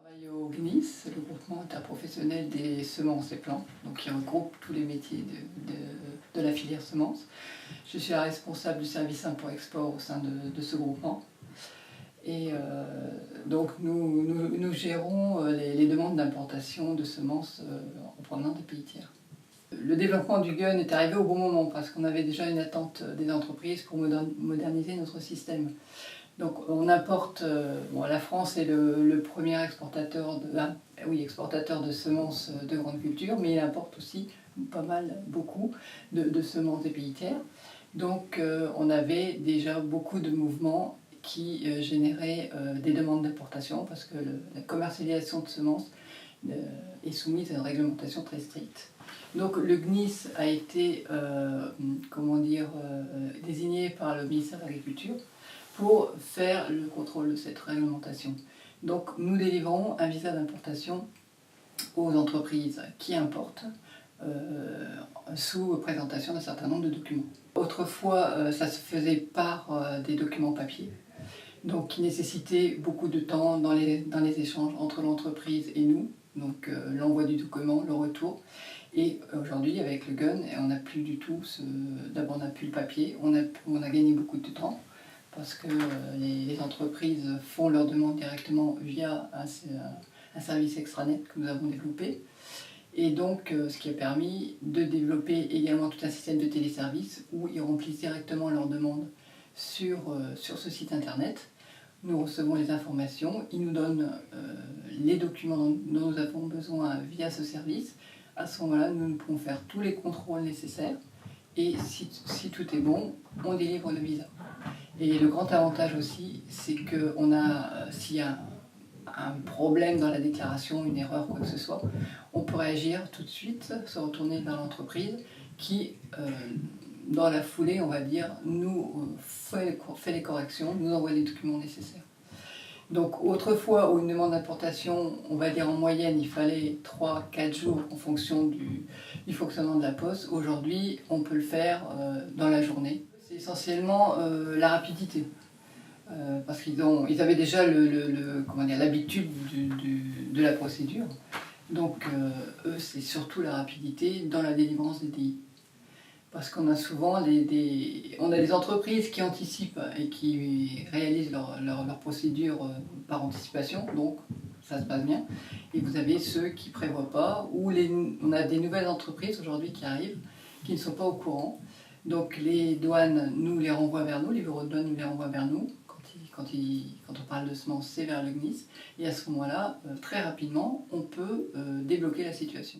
travaille au GNIS, le groupement interprofessionnel des semences et plants, donc qui regroupe tous les métiers de la filière semences. Je suis la responsable du service import-export au sein de ce groupement. Et donc nous gérons les demandes d'importation de semences en provenance des pays tiers. Le développement du gun est arrivé au bon moment parce qu'on avait déjà une attente des entreprises pour moderniser notre système. Donc on importe, la France est le premier exportateur de semences de grande culture, mais il importe aussi beaucoup de semences des pays tiers. Donc on avait déjà beaucoup de mouvements qui généraient des demandes d'importation parce que la commercialisation de semences est soumise à une réglementation très stricte. Donc le GNIS a été désigné par le ministère de l'Agriculture pour faire le contrôle de cette réglementation. Donc nous délivrons un visa d'importation aux entreprises qui importent sous présentation d'un certain nombre de documents. Autrefois, ça se faisait par des documents papier, donc qui nécessitaient beaucoup de temps dans les échanges entre l'entreprise et nous, donc l'envoi du document, le retour. Et aujourd'hui, avec le gun, on n'a plus du tout d'abord on n'a plus le papier, on a gagné beaucoup de temps parce que les entreprises font leurs demandes directement via un service extranet que nous avons développé. Et donc, ce qui a permis de développer également tout un système de téléservice où ils remplissent directement leurs demandes sur ce site internet. Nous recevons les informations, ils nous donnent les documents dont nous avons besoin via ce service. À ce moment-là, nous pouvons faire tous les contrôles nécessaires et si tout est bon, on délivre le visa. Et le grand avantage aussi, c'est que s'il y a un problème dans la déclaration, une erreur, quoi que ce soit, on peut réagir tout de suite, se retourner vers l'entreprise qui, dans la foulée, on va dire, nous fait les corrections, nous envoie les documents nécessaires. Donc autrefois, où une demande d'importation, on va dire en moyenne, il fallait 3-4 jours en fonction du fonctionnement de la poste. Aujourd'hui, on peut le faire dans la journée. C'est essentiellement la rapidité. Parce qu'ils avaient déjà l'habitude de la procédure. Donc eux, c'est surtout la rapidité dans la délivrance des DI. Parce qu'on a souvent des entreprises qui anticipent et qui réalisent leur procédure par anticipation, donc ça se passe bien. Et vous avez ceux qui ne prévoient pas, ou on a des nouvelles entreprises aujourd'hui qui arrivent, qui ne sont pas au courant. Donc les douanes nous les renvoient vers nous, les bureaux de douane nous les renvoient vers nous. Quand on parle de semences, c'est vers le GNIS. Et à ce moment-là, très rapidement, on peut débloquer la situation.